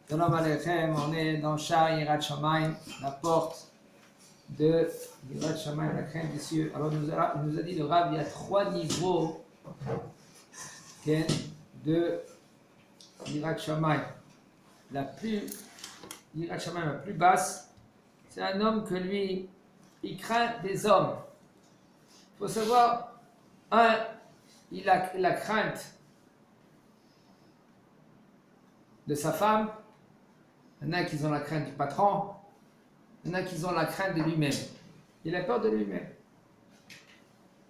Shalom Aleichem, on est dans Shah Yirat Shamayim, la porte de Yirat Shamayim, la crainte des cieux. Alors il nous a dit le Rav, il y a 3 niveaux de Yirat Shamayim. Yirat Shamayim la plus basse, c'est un homme que lui, il craint des hommes. Il faut savoir, il a la crainte de sa femme. Il y en a qui ont la crainte du patron, il y en a qui ont la crainte de lui-même. Il a peur de lui-même.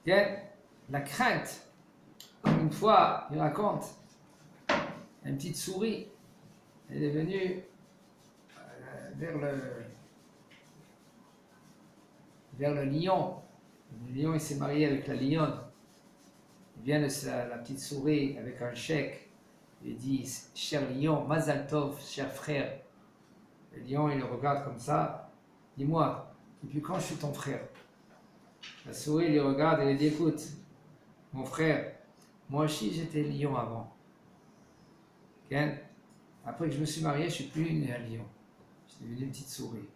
La crainte, comme une fois, il raconte, une petite souris, elle est venue vers le lion. Le lion, il s'est marié avec la lionne. Il vient la petite souris avec un chèque. Il dit, cher lion, Mazal Tov, cher frère. Le lion, il le regarde comme ça. Dis-moi, depuis quand je suis ton frère? La souris, il le regarde et il dit, écoute, mon frère, moi aussi j'étais lion avant. Okay? Après que je me suis marié, je ne suis plus un lion. Je suis devenu une petite souris.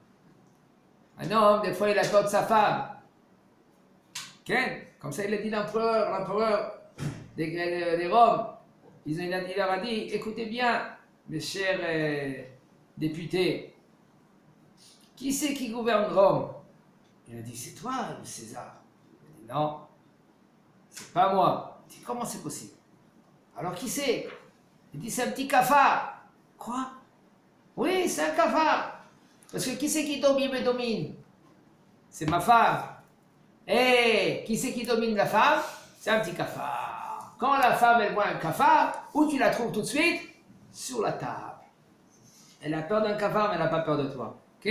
Un homme, des fois, il a peur de sa femme. Okay? Comme ça, il a dit l'empereur des Roms. Il leur a dit, écoutez bien, mes chers députés, qui c'est qui gouverne Rome? Il a dit, c'est toi, le César. Il a dit, non, c'est pas moi. Il dit, comment c'est possible? Alors qui c'est? Il dit, c'est un petit cafard. Quoi? Oui, c'est un cafard. Parce que qui c'est qui me domine? C'est ma femme. Et qui c'est qui domine la femme? C'est un petit cafard. Quand la femme, elle voit un cafard, où tu la trouves tout de suite? Sur la table. Elle a peur d'un cafard, mais elle n'a pas peur de toi. Ok?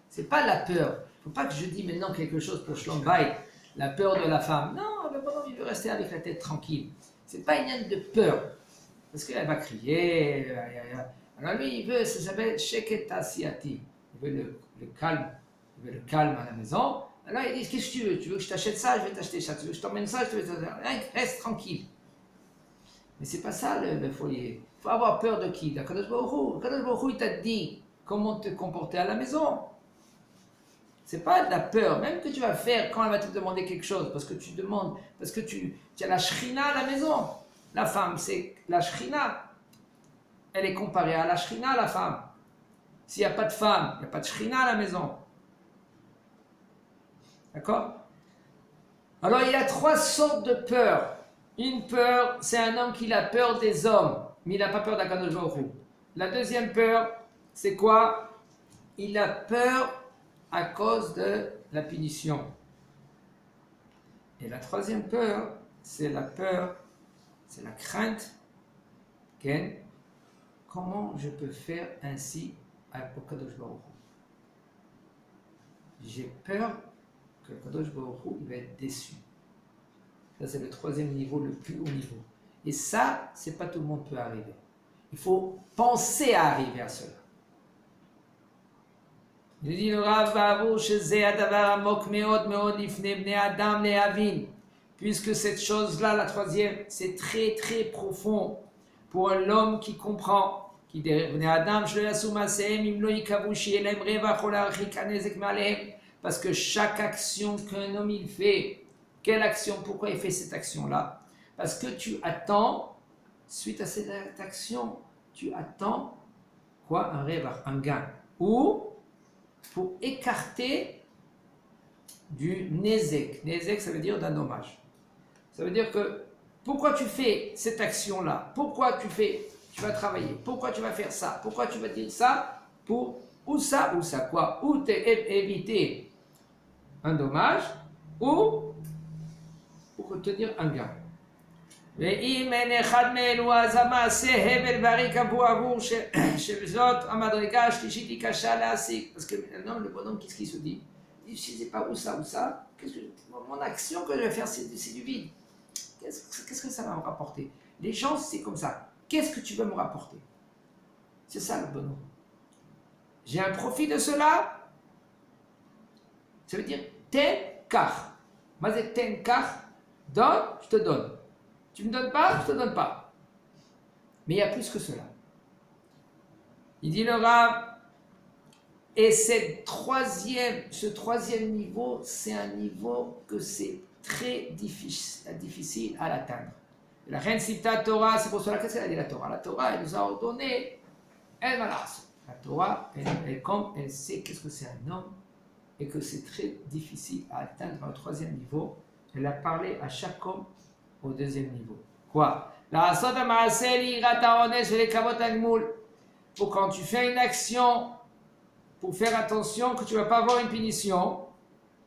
C'est pas la peur. Il ne faut pas que je dise maintenant quelque chose pour Shlom Bayit, la peur de la femme. Non, le bonhomme, il veut rester avec la tête tranquille. C'est pas une ligne de peur. Parce qu'elle va crier. Alors lui, il veut, ça s'appelle Sheket Asiyati. Il veut le calme. Il veut le calme à la maison. Alors il dit, qu'est-ce que tu veux? Tu veux que je t'achète ça? Je vais t'acheter ça. Tu veux que je t'emmène ça? Je vais t'emmène ça. Reste tranquille. Mais c'est pas ça le foyer. Il faut avoir peur de qui? D'Akadosh Baruch Hu. Akadosh Baruch Hu, il t'a dit comment te comporter à la maison. C'est pas de la peur, même que tu vas faire quand elle va te demander quelque chose, parce que tu demandes, parce que tu as la shrina à la maison. La femme, c'est la shrina. Elle est comparée à la shrina, la femme. S'il n'y a pas de femme, il n'y a pas de shrina à la maison. D'accord? Alors il y a 3 sortes de peurs. Une peur, c'est un homme qui a peur des hommes, mais il n'a pas peur d'Akadosh Baruch Hu. La deuxième peur, c'est quoi? Il a peur à cause de la punition. Et la troisième peur, c'est la crainte. Okay? Comment je peux faire ainsi à Kadosh Baruch Hu? J'ai peur que Kadosh Baruch Hu va être déçu. Ça, c'est le 3e niveau, le plus haut niveau. Et ça, c'est pas tout le monde peut arriver. Il faut penser à arriver à cela. Il dit le Rav Bavou Shezeh Adavar Amok Meod Meod Lifnei Bnei Adam Lehavin. Puisque cette chose-là, la 3e, c'est très très profond pour l'homme qui comprend. Qui Bnei Adam Shelo Yasu Maasehem Im Lo Yikavu Sheyeh Lahem Revach Ol Harchik Hanezek Me'alehem. Parce que chaque action qu'un homme il fait, quelle action? Pourquoi il fait cette action-là? Parce que tu attends, suite à cette action, tu attends quoi? Un revach, un gain. Ou pour écarter du nezek. Nezek, ça veut dire d'un dommage. Ça veut dire que pourquoi tu fais cette action-là? Pourquoi tu vas travailler? Pourquoi tu vas faire ça? Pourquoi tu vas dire ça? Pour ou ça, quoi? Ou éviter un dommage, ou pour obtenir un gain. Parce que le bonhomme, qu'est-ce qu'il se dit? Il dit, je ne sais pas où ça, mon action que je vais faire, c'est du vide. Qu'est-ce que ça va me rapporter? Les gens, c'est comme ça. Qu'est-ce que tu veux me rapporter? C'est ça le bonhomme. J'ai un profit de cela. Ça veut dire ten kar. Mazet ten kar. Donne, je te donne. Tu ne me donnes pas, je ne te donne pas. Mais il y a plus que cela. Il dit le Rav, et ce troisième niveau, c'est un niveau que c'est très difficile à l'atteindre. La reine cita Torah, c'est pour cela qu'est-ce qu'elle a dit la Torah? La Torah, elle nous a ordonné, elle va la La Torah, comme elle sait qu'est-ce que c'est un homme et que c'est très difficile à atteindre au troisième niveau, elle a parlé à chaque homme au deuxième niveau. Quoi? La Asada Maaseli, Rataones, les Kavot Agmul. Pour quand tu fais une action, pour faire attention que tu ne vas pas avoir une punition,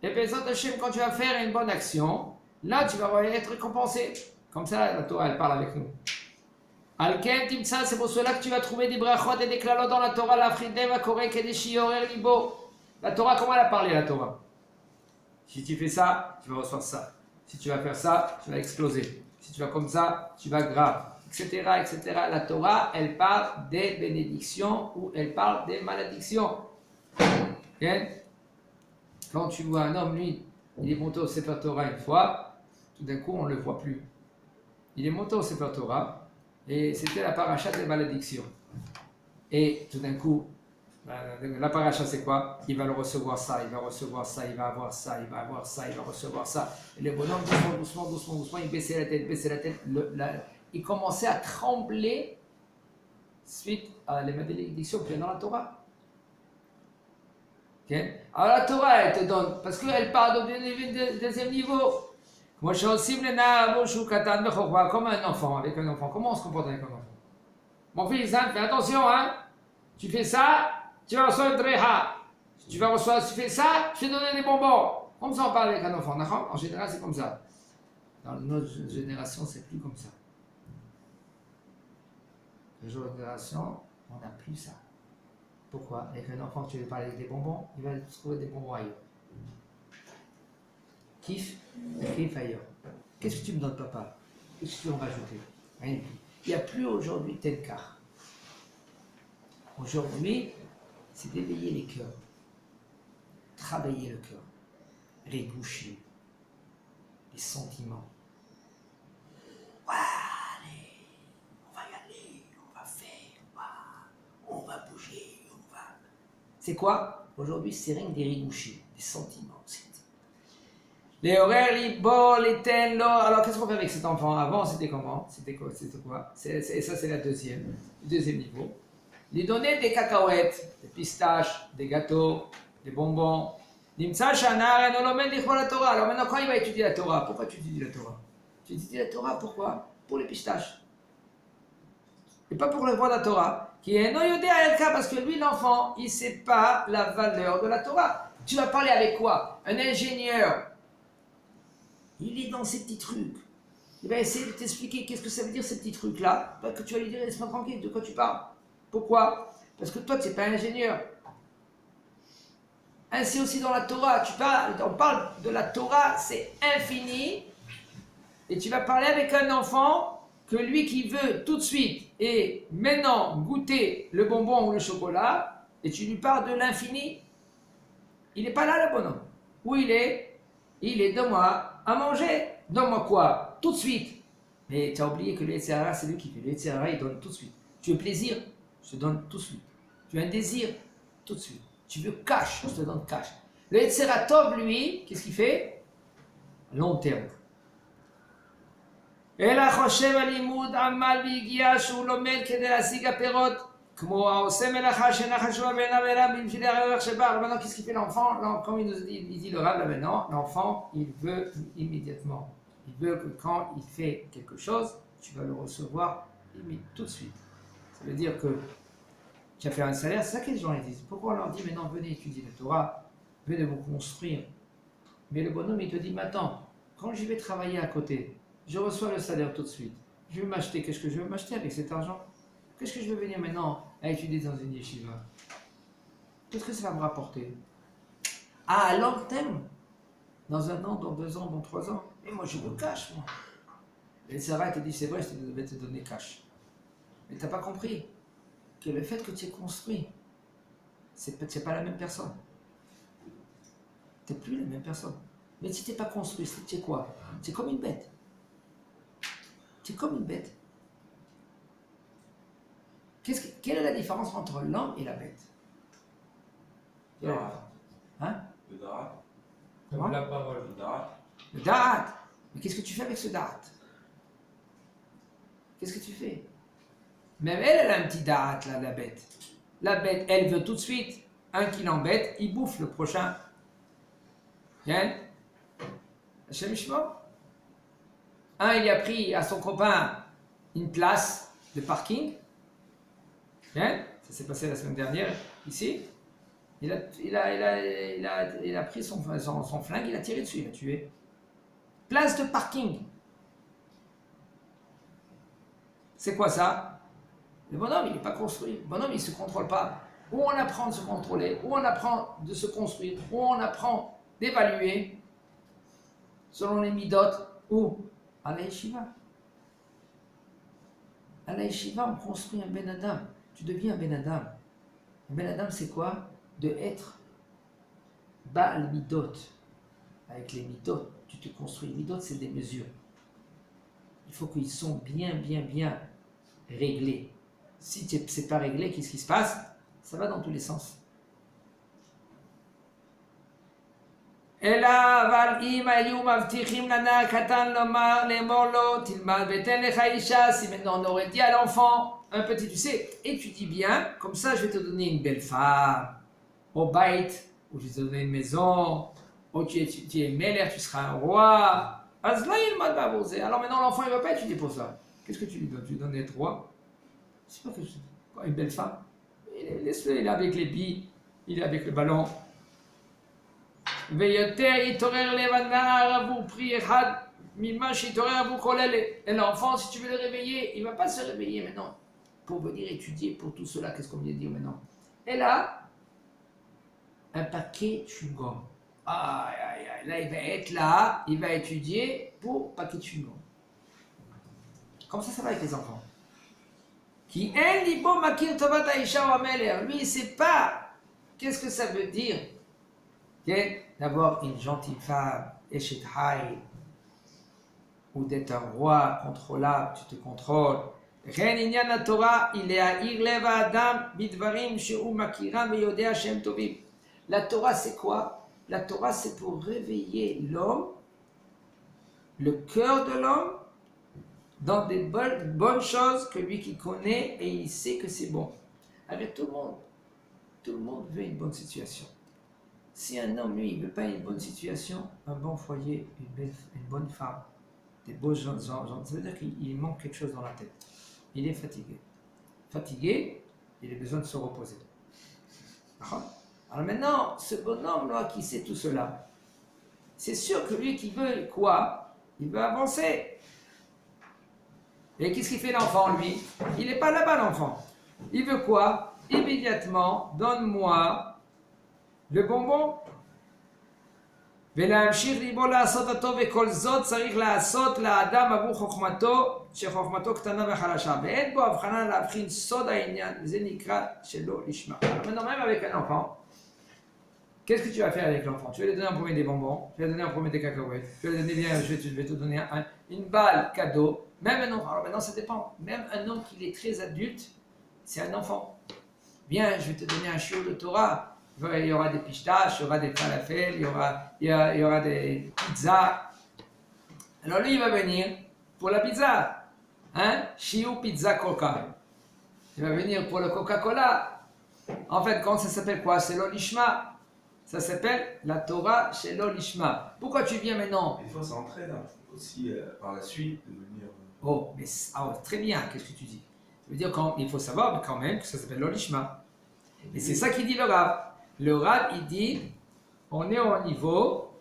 et Bezat Hashem, quand tu vas faire une bonne action, là tu vas être récompensé. Comme ça, la Torah, elle parle avec nous. Alken Timtsa, c'est pour cela que tu vas trouver des brachot et des klalot dans la Torah, la Frideva, Korek et des Shiorer Libo. La Torah, comment elle a parlé, la Torah? Si tu fais ça, tu vas recevoir ça. Si tu vas faire ça, tu vas exploser. Si tu vas comme ça, tu vas grave, etc., etc. La Torah, elle parle des bénédictions ou elle parle des malédictions. Okay? Quand tu vois un homme, lui, il est monté au Sefer Torah une fois, tout d'un coup, on ne le voit plus. Il est monté au Sefer Torah et c'était la paracha des malédictions. Et tout d'un coup, la paracha c'est quoi? Il va le recevoir ça, il va recevoir ça, il va avoir ça, il va avoir ça, il va recevoir ça. Et le bonhomme, doucement, il baissait la tête. Il commençait à trembler suite à les malédictions qu'il y a dans la Torah. Okay? Alors la Torah, elle te donne, parce qu'elle parle au deuxième niveau. Comme un enfant, avec un enfant. Comment on se comporte avec un enfant? Mon fils, hein, fais attention, hein. Tu fais ça, tu vas recevoir une dreha. Si tu fais ça, je vais te donner des bonbons. Comme ça, on parle avec un enfant. En général, c'est comme ça. Dans notre génération, c'est plus comme ça. La génération, on n'a plus ça. Pourquoi? Avec un enfant, tu veux parler avec des bonbons, il va trouver des bonbons ailleurs. Kiff ailleurs. Qu'est-ce que tu me donnes, papa? Qu'est-ce que tu veux en rajouter? Rien. Il n'y a plus aujourd'hui tel cas. Aujourd'hui, c'est d'éveiller les cœurs, travailler le cœur, réfléchir, les sentiments. Ouais, allez, on va y aller, on va faire, on va bouger, on va. C'est quoi? Aujourd'hui, c'est rien que des rigouchis, des sentiments. Les horaires, les bords, les tels, alors qu'est-ce qu'on fait avec cet enfant? Avant, c'était comment? C'était quoi? Et ça, c'est le deuxième niveau. Lui donner des cacahuètes, des pistaches, des gâteaux, des bonbons. Alors maintenant, quand il va étudier la Torah, pourquoi tu étudies la Torah? Tu étudies la Torah, pourquoi? Pour les pistaches. Et pas pour le roi de la Torah. Qui est non yodé à parce que lui, l'enfant, il ne sait pas la valeur de la Torah. Tu vas parler avec quoi? Un ingénieur. Il est dans ces petits trucs. Il va essayer de t'expliquer qu'est-ce que ça veut dire ces petits trucs-là. Que tu vas lui dire, laisse-moi tranquille, de quoi tu parles? Pourquoi? Parce que toi, tu n'es pas ingénieur. Ainsi aussi dans la Torah, on parle de la Torah, c'est infini. Et tu vas parler avec un enfant que lui qui veut tout de suite et maintenant goûter le bonbon ou le chocolat, et tu lui parles de l'infini. Il n'est pas là, le bonhomme. Où il est? Il est, donne-moi à manger. Donne-moi quoi? Tout de suite. Mais tu as oublié que le Yetzirah, c'est lui qui fait. Le Yetzirah, il donne tout de suite. Tu veux plaisir? Je te donne tout de suite. Tu as un désir? Tout de suite. Tu veux cash? Je te donne cash. Le Yetzirah Tov, lui, qu'est-ce qu'il fait? Long terme. Et la Choshev Alimud Amal Vigia Shulomel Kedelasiga Perot. Maintenant, qu'est-ce qu'il fait l'enfant? Comme il nous dit le Rav là maintenant, l'enfant, il veut immédiatement. Il veut que quand il fait quelque chose, tu vas le recevoir tout de suite. Ça veut dire que tu as fait un salaire, c'est ça que les gens disent. Pourquoi on leur dit maintenant venez étudier la Torah, venez vous construire? Mais le bonhomme il te dit maintenant, quand je vais travailler à côté, je reçois le salaire tout de suite. Je vais m'acheter, qu'est-ce que je vais m'acheter avec cet argent? Qu'est-ce que je vais venir maintenant à étudier dans une yeshiva? Qu'est-ce que ça va me rapporter? Ah, à long terme, dans 1 an, dans 2 ans, dans 3 ans. Et moi je veux cash, moi. Et Sarah te dit c'est vrai, je devais te donner cash. Mais tu n'as pas compris que le fait que tu es construit, c'est pas la même personne. Tu n'es plus la même personne. Mais si tu n'es pas construit, tu es quoi? C'est comme une bête. Tu es comme une bête. Quelle est la différence entre l'homme et la bête? Quelle est la différence? Hein? Le darat. Comment? La parole. Le darat. Le da'at. Mais qu'est-ce que tu fais avec ce da'at? Qu'est-ce que tu fais? Même elle a un petit da'at, là, la bête. La bête, elle veut tout de suite. Un qui l'embête, il bouffe le prochain. Bien? Hachem Yishmor. Un, il a pris à son copain une place de parking. Bien? Ça s'est passé la semaine dernière, ici. Il a pris son flingue, il a tiré dessus, il a tué. Place de parking. C'est quoi ça? Le bonhomme, il n'est pas construit. Le bonhomme, il ne se contrôle pas. Ou on apprend de se contrôler, ou on apprend de se construire, ou on apprend d'évaluer selon les midotes, ou à la yeshiva. À la yeshiva, on construit un ben adam. Tu deviens un ben adam. Un ben adam, c'est quoi? De être Baal midot. Avec les midot, tu te construis. Les midot, c'est des mesures. Il faut qu'ils sont bien réglés. Si ce n'est pas réglé, qu'est-ce qui se passe? Ça va dans tous les sens. Si maintenant on aurait dit à l'enfant, un petit, tu sais, étudie bien, comme ça je vais te donner une belle femme, au bait, ou je vais te donner une maison, ou tu es mêlé, tu seras un roi. Alors maintenant l'enfant il ne va pas étudier pour ça. Qu'est-ce que tu lui donnes? Tu lui donnes être roi? Je sais pas que je... Quoi, une belle femme? Laisse-le, il est avec les billes, il est avec le ballon. Et l'enfant, si tu veux le réveiller, il ne va pas se réveiller maintenant pour venir étudier pour tout cela. Qu'est-ce qu'on vient de dire maintenant? Et là, un paquet chewing-gum. Là, il va être là, il va étudier pour paquet de chewing-gum. Comme ça va avec les enfants. Lui, il ne sait pas qu'est-ce que ça veut dire. D'avoir une gentille femme, Eshet Haï, ou d'être un roi contrôlable, tu te contrôles. La Torah, c'est quoi? La Torah, c'est pour réveiller l'homme, le cœur de l'homme, dans des bonnes choses que lui qui connaît et il sait que c'est bon. Avec tout le monde veut une bonne situation. Si un homme, lui, il ne veut pas une bonne situation, un bon foyer, une bonne femme, des beaux gens, ça veut dire qu'il manque quelque chose dans la tête. Il est fatigué. Fatigué, il a besoin de se reposer. Alors maintenant, ce bonhomme-là qui sait tout cela, c'est sûr que lui qui veut quoi? Il veut avancer. Et qu'est-ce qu'il fait l'enfant, lui? Il n'est pas là-bas, l'enfant. Il veut quoi? Immédiatement, donne-moi le bonbon. ולהמשיך ליבו לעשות הטוב וכל זאת צריך לעשות לאדם עבור חוכמתו שחוכמתו קטנה וחלשה ואין בו הבחנה להבחין סוד העניין וזה נקרא שלא לשמה. Maintenant même avec un enfant, qu'est-ce que tu vas faire avec l'enfant? Tu vas lui donner en premier des bonbons, tu vas lui donner en premier des cacahuètes, tu vas lui donner bien, je vais te donner une balle cadeau. Même un enfant, alors maintenant ça dépend, même un homme qui est très adulte, c'est un enfant. Bien, je vais te donner un chiot de Torah. Il y aura des pistaches, il y aura des falafels, il y aura des pizzas. Alors lui, il va venir pour la pizza. Chiou pizza coca. Il va venir pour le Coca-Cola. En fait, quand ça s'appelle quoi? C'est l'olishma. Ça s'appelle la Torah chez l'olishma. Pourquoi tu viens maintenant? Des fois, ça entraîne aussi par la suite de venir. Oh, mais très bien, qu'est-ce que tu dis? Ça veut dire qu'il faut savoir quand même que ça s'appelle l'olishma. Et c'est ça qu'il dit le Rav. Le Rav, il dit, on est au niveau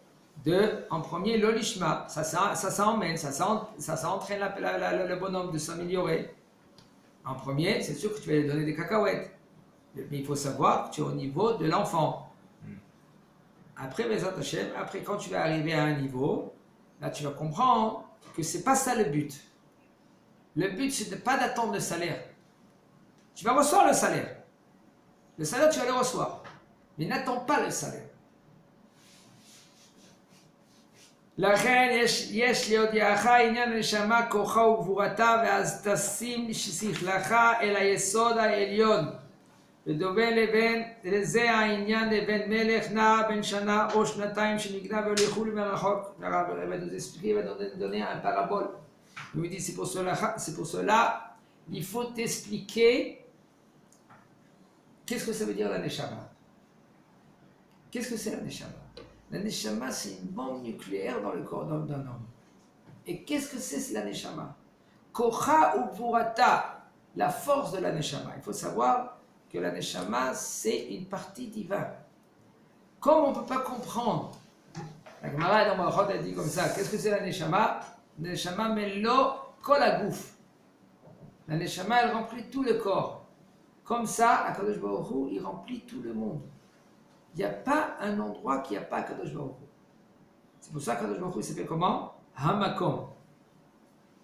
de, en premier, l'olishma. Ça emmène, ça entraîne le bonhomme de s'améliorer. En premier, c'est sûr que tu vas lui donner des cacahuètes. Mais il faut savoir que tu es au niveau de l'enfant. Après, Bezat Hashem, après quand tu vas arriver à un niveau, là tu vas comprendre que c'est pas ça le but. Le but, c'est de pas d'attendre le salaire. Tu vas recevoir le salaire. Le salaire, tu vas le recevoir. Mais n'attends pas le salaire. לכן יש להודיעך עניין הנשמה כוחה וגבורתה ואז תשים שכלך אל היסוד העליון ודומה לזה העניין לבן מלך נער בן שנה או שנתיים שנגנב והוליכו למרחוק. הרב va nous expliquer, va nous donner un parabole. Il nous dit c'est pour cela il faut t'expliquer qu'est-ce que ça veut dire la neshama. Qu'est-ce que c'est la neshama? La neshama, c'est une bombe nucléaire dans le corps d'un homme. Et qu'est-ce que c'est la neshama? Kocha ou gvurata, la force de la neshama. Il faut savoir que la neshama, c'est une partie divine. Comme on ne peut pas comprendre, la Gemara dans Marachot a dit comme ça, qu'est-ce que c'est la neshama? La neshama melo kol hagouf. La neshama, elle remplit tout le corps. Comme ça, Akadosh Baruch Hu, il remplit tout le monde. Il n'y a pas un endroit qui n'a pas Kadosh Baruch Hu. C'est pour ça que Kadosh Baruch Hu s'appelle comment? Hamakom.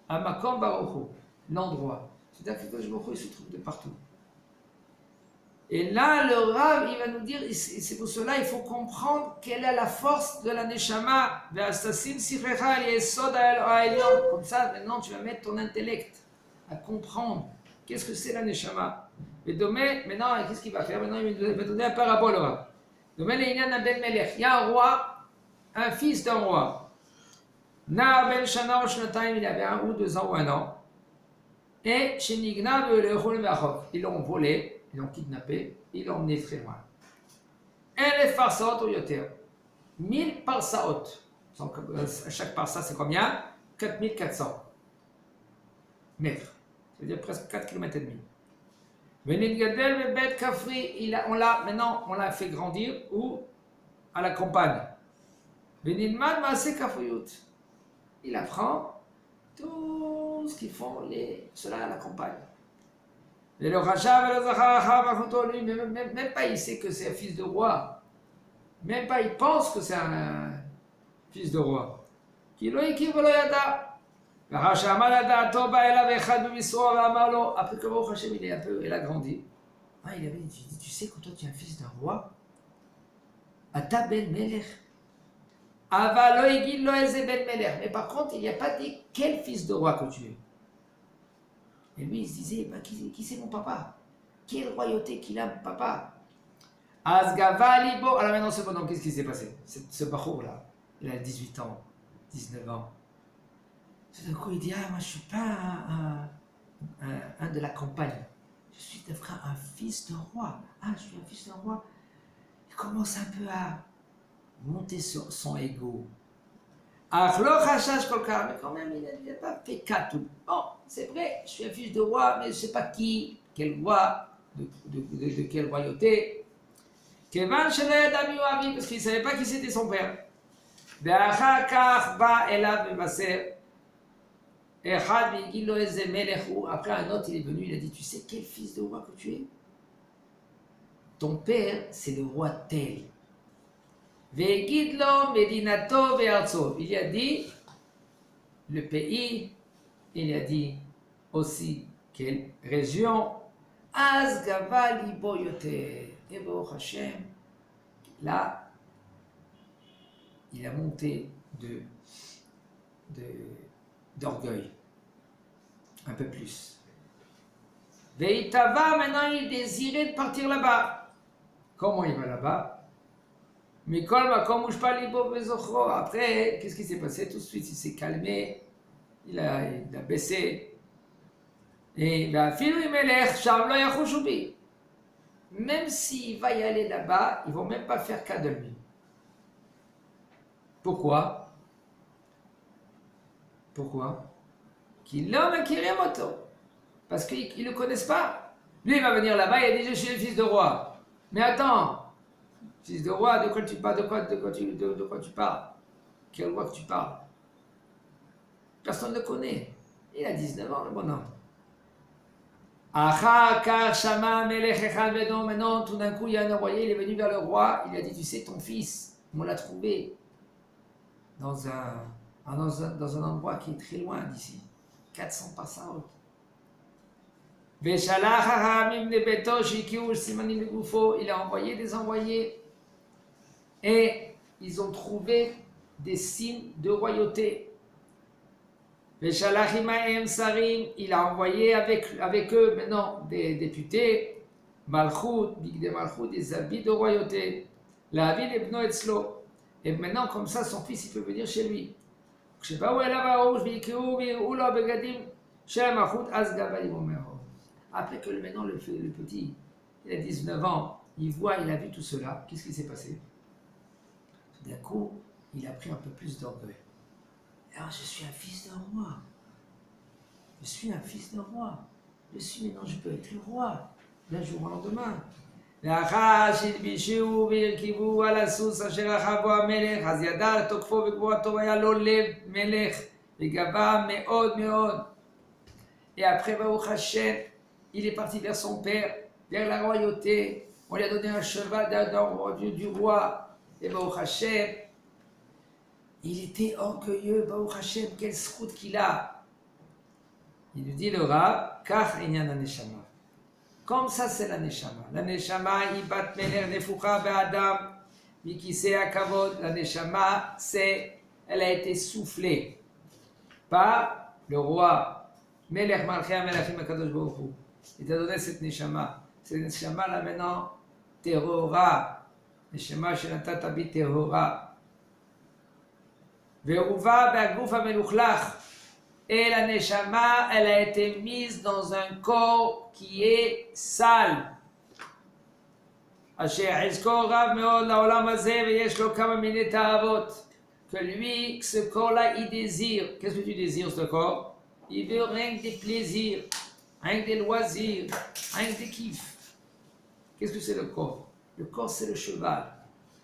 Hamakom Baruch Hu, l'endroit. C'est-à-dire que Kadosh Baruch Hu se trouve de partout. Et là, le Rav, il va nous dire, c'est pour cela il faut comprendre quelle est la force de la Neshama. Comme ça, maintenant, tu vas mettre ton intellect à comprendre qu'est-ce que c'est la Neshama. Et demain, maintenant, qu'est-ce qu'il va faire? Maintenant, il va donner un parabole, le Rav. Il y a un roi, un fils d'un roi. Naar ben shana shnataim, il avait 1 ou 2 ans ou 1 an. Et chez Nigna, ils l'ont volé, ils l'ont kidnappé, ils l'ont emmené très loin. Et les farsaot au yoter. 1000 parsaot. Chaque parsa, c'est combien? 4400 mètres. C'est-à-dire presque 4 km et demi. Maintenant, on l'a fait grandir où? À la campagne. Il apprend tout ce qu'ils font ceux-là à la campagne. Et le Raja, lui, même pas il sait que c'est un fils de roi. Même pas il pense que c'est un fils de roi. Après que Baruch Hashem, il a grandi, il avait dit, tu sais que toi tu es un fils d'un roi? Ata ben melech. Mais par contre, il n'y a pas dit quel fils de roi que tu es. Et lui, il se disait, qui c'est mon papa? Quelle royauté qu'il a, mon papa? Alors maintenant, cependant, qu'est-ce qui s'est passé? Ce bachour là, il a 18 ans, 19 ans. Tout d'un coup, il dit, moi je ne suis pas un de la campagne. Je suis un fils de roi. Je suis un fils de roi. Il commence un peu à monter sur son ego. Mais quand même, il n'a pas fait cas tout. Bon, c'est vrai, je suis un fils de roi, mais je ne sais pas qui, quel roi, de quelle royauté. Parce qu'il ne savait pas qui c'était son père. Après un autre, il est venu, il a dit, tu sais quel fils de roi que tu es? Ton père, c'est le roi tel. Il a dit le pays, il a dit aussi quelle région. Et Baruch Hashem, là, il a monté d'orgueil, un peu plus. Veitava, maintenant il désirait de partir là-bas. Comment il va là-bas? Mais après, qu'est-ce qui s'est passé? Tout de suite, il s'est calmé, il a baissé. Et même s'il va y aller là-bas, ils ne vont même pas faire cas de lui. Pourquoi? Qu'il l'homme a moto. Parce qu'ils ne le connaissent pas. Lui, il va venir là-bas, il a dit, je suis le fils de roi. Mais attends, fils de roi, de quoi tu parles? De quoi tu parles? Quel roi que tu parles? Personne ne le connaît. Il a 19 ans, le bonhomme. Maintenant, tout d'un coup, il y a un envoyé, il est venu vers le roi, il a dit, tu sais, ton fils, on l'a trouvé dans un endroit qui est très loin d'ici, 400 pas ça haute. Il a envoyé des envoyés et ils ont trouvé des signes de royauté. Veshalachim sarim, il a envoyé avec eux maintenant des députés, Malchut, Bigde Malchut, des habits de royauté. La ville est Bno Etzlo. Et maintenant, comme ça, son fils, il peut venir chez lui. Après que maintenant le petit, il a 19 ans, il a vu tout cela, qu'est-ce qui s'est passé? D'un coup, il a pris un peu plus d'orgueil. Alors, je suis un fils d'un roi. Je suis un fils d'un roi. Maintenant, je peux être le roi, d'un jour au lendemain. לאחר שהלבישהו והרכיבו על הסוס אשר רכב בו המלך, אז ידע תוקפו וגבורתו, היה לו לב מלך וגבה מאוד מאוד. Et après, Baruch Hashem, il est parti vers son père, vers la royauté. On lui a donné un cheval du roi. Et Baruch Hashem, il était orgueilleux. Baruch Hashem, quelle sroute qu'il a. Il lui dit le Rav, Kach Inyan HaNeshama. Comme ça, c'est la Neshama. La Neshama, Ibat Meler Nefoucha Be'adam, Mikise Akavod. La Neshama, elle a été soufflée par le roi Melech Malchei Melachim HaKadosh Baruch Hu. Il t'a donné cette Neshama. Cette Neshama, là maintenant, Terora. Neshama Shenata Bi Terora. Ve'uva Be'aguf HaMeluchlach. Et la Neshama, elle a été mise dans un corps qui est sale. Que lui, ce corps-là, il désire. Qu'est-ce que tu désires, ce corps? Il veut rien que des plaisirs, rien que des loisirs, rien que des kiffs. Qu'est-ce que c'est le corps? Le corps, c'est le cheval.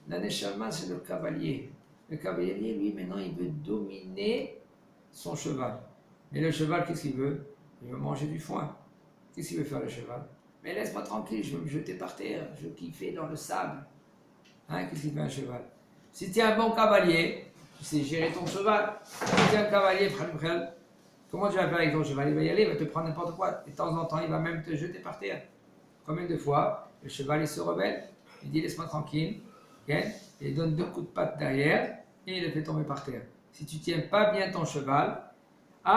La Neshama, c'est le cavalier. Le cavalier, lui, maintenant, il veut dominer son cheval. Mais le cheval, qu'est-ce qu'il veut? Il veut manger du foin. Qu'est-ce qu'il veut faire, le cheval? Mais laisse-moi tranquille, je veux me jeter par terre, je veux kiffer dans le sable. Hein, qu'est-ce qu'il fait un cheval? Si tu es un bon cavalier, tu sais gérer ton cheval. Si tu es un cavalier, comment tu vas faire avec ton cheval? Il va y aller, il va te prendre n'importe quoi. Et de temps en temps, il va même te jeter par terre. Combien de fois le cheval, il se rebelle, il dit laisse-moi tranquille, okay? Et il donne 2 coups de patte derrière, et il le fait tomber par terre. Si tu ne tiens pas bien ton cheval, et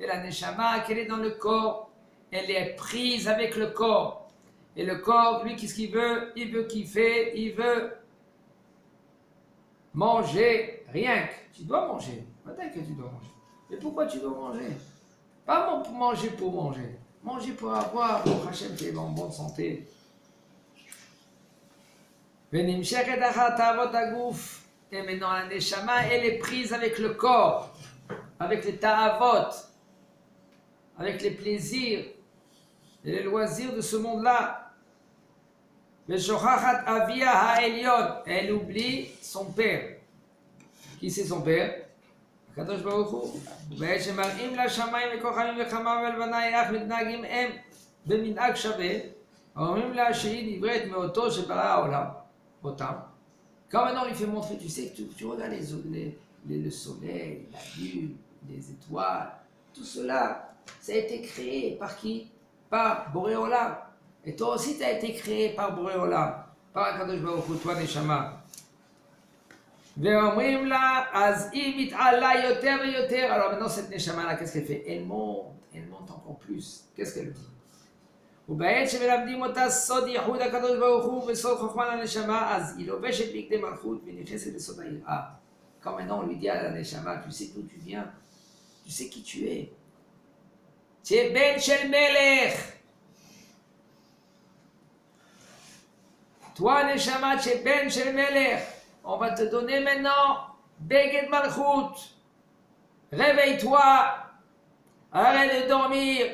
la Neshama, qu'elle est dans le corps, elle est prise avec le corps. Et le corps, lui, qu'est-ce qu'il veut? Il veut kiffer, il veut manger, rien que. Tu dois manger. Peut-être que tu dois manger. Mais pourquoi tu dois manger? Pas manger pour manger. Manger pour avoir, pour Hachem, qui est en bonne santé. Et maintenant la Neshama, elle est prise avec le corps, avec les ta'avot, avec les plaisirs et les loisirs de ce monde-là. Elle oublie son père. Qui c'est son père? Kadosh Baruch Hu. Quand maintenant on lui fait montrer, tu sais que tu regardes le soleil, la lune, les étoiles, tout cela, ça a été créé par qui? Par Boré Olam. Et toi aussi, tu as été créé par Boré Olam, par Akadosh Baruch Hu, toi Neshama. Alors maintenant, cette Neshama-là, qu'est-ce qu'elle fait? Elle monte encore plus. Qu'est-ce qu'elle dit? ובעת שמלמדים אותה סוד ייחוד הקדוש ברוך הוא וסוד חוכמה לנשמה, אז היא לובשת בגדי מלכות ונכנסת לסוד היראה. Quand maintenant on lui dit à la Neshama, tu sais d'où tu viens, tu sais qui tu es. Tu es Ben Shel Melech. Toi Neshama, tu es Ben Shel Melech. On va te donner maintenant Beged Malchut. Réveille-toi, arrête de dormir.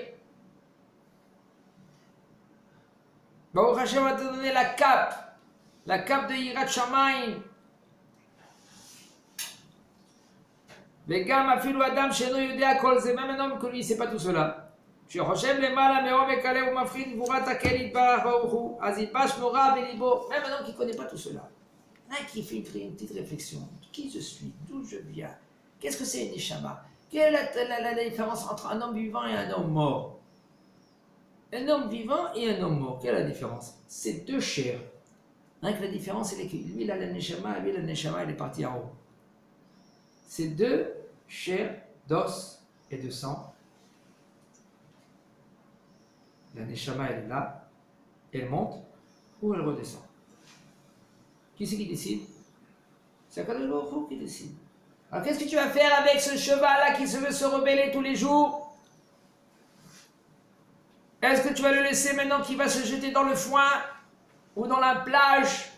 Baruch Hashem va te donner la cape de Yirat Shamayim. וגם אפילו אדם שאינו יודע כל זה, même un homme que lui ne sait pas tout cela. שחושב למעלה מעומק הלב ומבחין גבורת הקל יתברך ברוך הוא, אז ילבש נורא בליבו, même un homme qui ne connaît pas tout cela. Un qui fait une petite réflexion. Qui je suis? D'où je viens? Qu'est-ce que c'est une Neshama? Quelle est la différence entre un homme vivant et un homme mort? Un homme vivant et un homme mort. Quelle est la différence? C'est deux chairs. Rien que la différence, c'est que lui, il a la neshama, lui, la neshama, elle est partie en haut. C'est deux chairs d'os et de sang. La neshama, elle est là, elle monte ou elle redescend. Qui c'est qui décide? C'est Akadosh Baruch Hu qui décide. Alors qu'est-ce que tu vas faire avec ce cheval-là qui veut se rebeller tous les jours? Est-ce que tu vas le laisser maintenant qu'il va se jeter dans le foin ou dans la plage?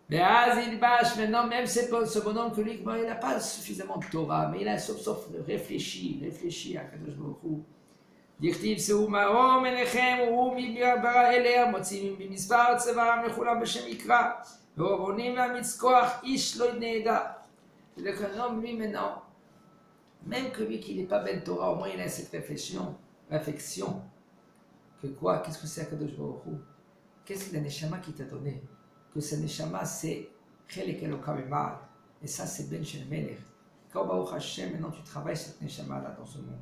Mais Azilbash, maintenant, même ce bonhomme que lui, il n'a pas suffisamment de Torah, mais il a sauf réfléchi à Kadosh Baruch Hu. דכתיב שאו מרום עיניכם וראו מי ברא אליה מוצאים במספר צבאם לכולם בשם יקרא והאבונים והמצקוח איש לא נעדר. C'est-à-dire qu'un homme, lui, maintenant, même que lui qui n'est pas ben Torah, au moins il a cette réflexion que quoi? Qu'est-ce que c'est Akadosh Baruch Hu? Qu'est-ce que la Neshama qui t'a donné? Que sa Neshama c'est Chelek Eloka Memal, et ça c'est Ben Shel Melech. Quand Baruch Hashem, maintenant tu travailles cette Neshama là dans ce monde,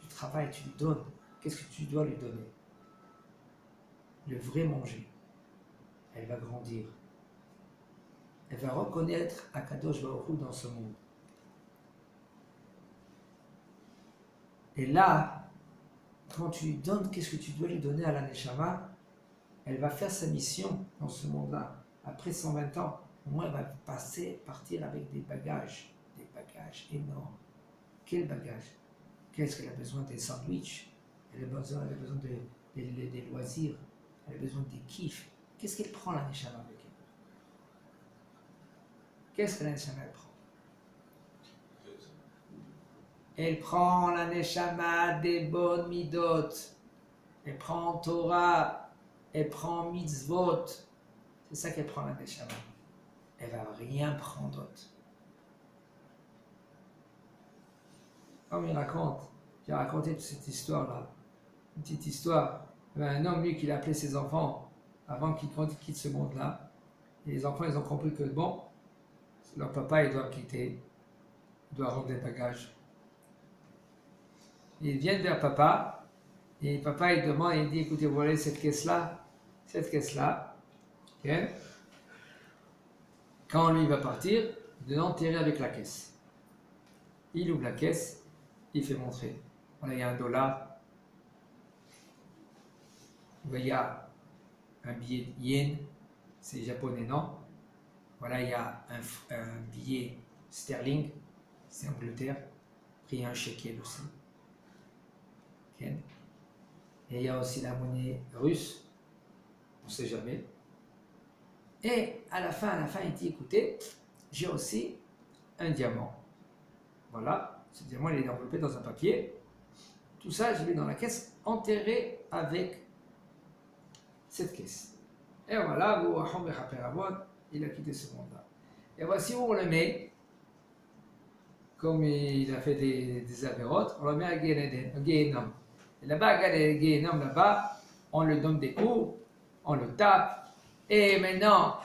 tu travailles, tu lui donnes. Qu'est-ce que tu dois lui donner? Le vrai manger. Elle va grandir. Elle va reconnaître Akadosh Baruch Hu dans ce monde. Et là, quand tu lui donnes, qu'est-ce que tu dois lui donner à la Neshama? Elle va faire sa mission dans ce monde-là. Après 120 ans, au moins elle va partir avec des bagages énormes. Quel bagage? Qu'est-ce qu'elle a besoin? Des sandwichs, elle a besoin des loisirs, elle a besoin des kiffs. Qu'est-ce qu'elle prend la Neshama avec elle? Qu'est-ce que la Neshama elle prend? Elle prend la Neshama des bonnes midot. Elle prend Torah. Elle prend mitzvot. C'est ça qu'elle prend la Neshama. Elle va rien prendre d'autre. Comme il raconte, j'ai raconté toute cette histoire-là. Une petite histoire. Il y avait un homme, lui, qui a appelé ses enfants avant qu'ils quittent ce monde-là. Et les enfants, ils ont compris que bon, leur papa, il doit quitter. Il doit rendre des bagages. Ils viennent vers papa. Et papa, il demande, il dit, écoutez, vous voyez cette caisse-là? Cette caisse-là, okay. Quand lui va partir, de l'enterrer avec la caisse. Il ouvre la caisse, il fait montrer. Voilà, il y a $1. Il y a un billet yen, c'est japonais, non? Voilà, il y a un billet sterling, c'est Angleterre. Après, il y a un shekel aussi. Okay. Et il y a aussi la monnaie russe. On ne sait jamais. Et à la fin, il dit, écoutez, j'ai aussi un diamant. Voilà, ce diamant, il est enveloppé dans un papier. Tout ça, je l'ai dans la caisse, enterré avec cette caisse. Et voilà, il a quitté ce monde-là. Et voici où on le met. Comme il a fait des avérotes, on le met à Gehenom. Et là-bas, à Gehenom, là-bas, on lui donne des coups, on le tape. Et maintenant,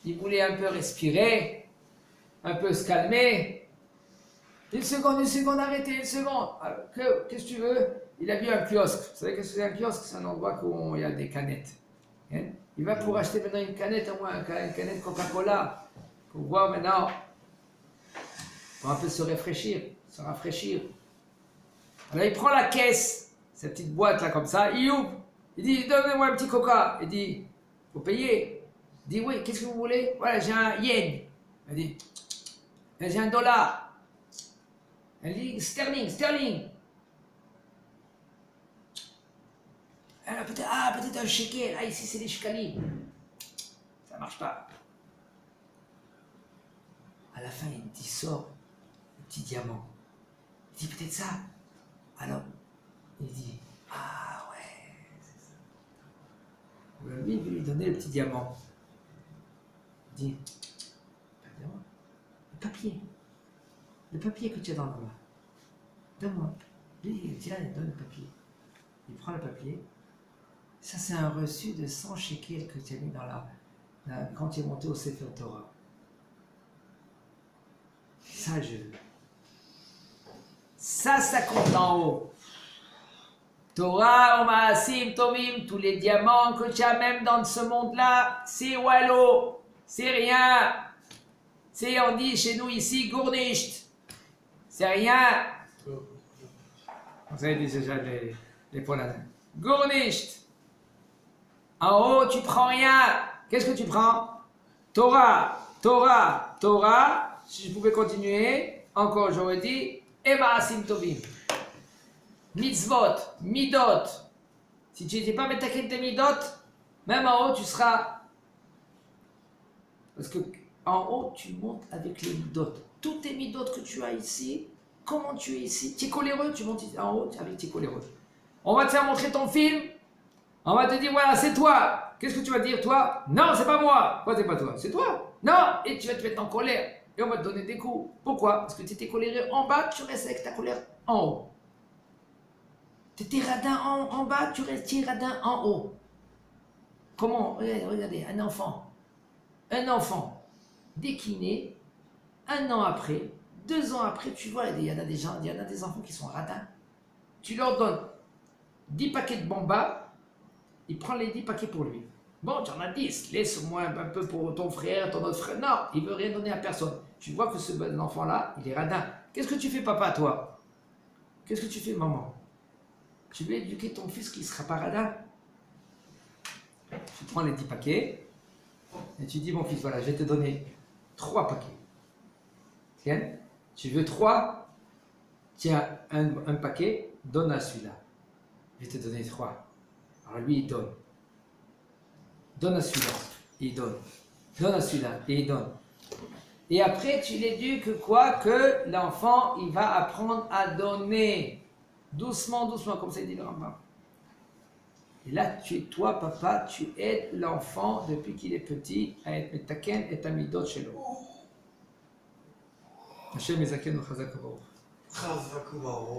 il voulait un peu respirer, un peu se calmer. Une seconde, arrêtez, une seconde. Qu'est-ce que tu veux? Il a vu un kiosque. Vous savez que c'est un kiosque? C'est un endroit où il y a des canettes. Hein? Il va pour acheter maintenant une canette, au moins une canette Coca-Cola, pour voir maintenant, pour un peu se rafraîchir. Alors il prend la caisse, cette petite boîte là comme ça, il ouvre, il dit donnez-moi un petit Coca. Il dit faut payer. Il dit oui, qu'est-ce que vous voulez? Voilà, j'ai un yen. Il dit j'ai $1. Elle dit sterling. Alors, peut-être un shekel. Ah, ici c'est des shekalim. Ça marche pas. À la fin, il sort le petit diamant. Il dit peut-être ça. Alors, il dit ah ouais, c'est ça. Alors, lui, il veut lui donner le petit diamant. Il dit le papier que tu as dans la main. Donne-moi. Lui, il dit, il donne le papier. Il prend le papier. Ça, c'est un reçu de 100 shekels que tu as mis quand tu es monté au Sefer Torah. Ça, je veux. Ça compte en haut. Torah, Omaasim, Tovim, tous les diamants que tu as même dans ce monde-là, c'est wallo, c'est rien. C'est, on dit chez nous ici, gournisht. C'est rien. Vous avez dit déjà les Polonais. Gournisht. En haut, tu prends rien. Qu'est-ce que tu prends? Torah, Torah, Torah. Si je pouvais continuer, encore j'aurais dit, Emaasim Tovim. Mitzvot, midot. Si tu n'étais pas metaken tes midot, même en haut, tu seras. Parce que en haut, tu montes avec les midot. Toutes tes midot que tu as ici, comment tu es ici? Tu es coléreux, tu montes en haut avec tes coléreux. On va te faire montrer ton film. On va te dire, voilà, c'est toi. Qu'est-ce que tu vas dire, toi? Non, c'est pas moi. Pourquoi c'est pas toi? C'est toi. Non. Et tu vas te mettre en colère. Et on va te donner des coups. Pourquoi? Parce que tu étais coléreux en bas, tu restes avec ta colère en haut. Tu étais radin en bas, tu restes radin en haut. Comment? Regardez, un enfant, dès qu'il naît, 1 an après, 2 ans après, tu vois, il y en a des enfants qui sont radins. Tu leur donnes 10 paquets de bamba, il prend les 10 paquets pour lui. Bon, tu en as 10, laisse-moi un peu pour ton frère, ton autre frère. Non, il ne veut rien donner à personne. Tu vois que ce bon enfant-là, il est radin. Qu'est-ce que tu fais, papa, toi? Qu'est-ce que tu fais, maman? Tu veux éduquer ton fils qui sera pas radin? Tu prends les 10 paquets et tu dis, mon fils, voilà, je vais te donner 3 paquets. Tiens, tu veux 3? Tiens, un paquet, donne à celui-là. Je vais te donner 3. Alors lui, il donne. Donne à celui-là, il donne. Donne à celui-là, et il donne. Et après, tu l'éduques quoi? Que l'enfant, il va apprendre à donner. Doucement, doucement, comme ça dit le Rambam. Et là, toi, papa, tu aides l'enfant depuis qu'il est petit à être metaken et tamidot chez lui. Hashem Ezaken Chazak Baruch.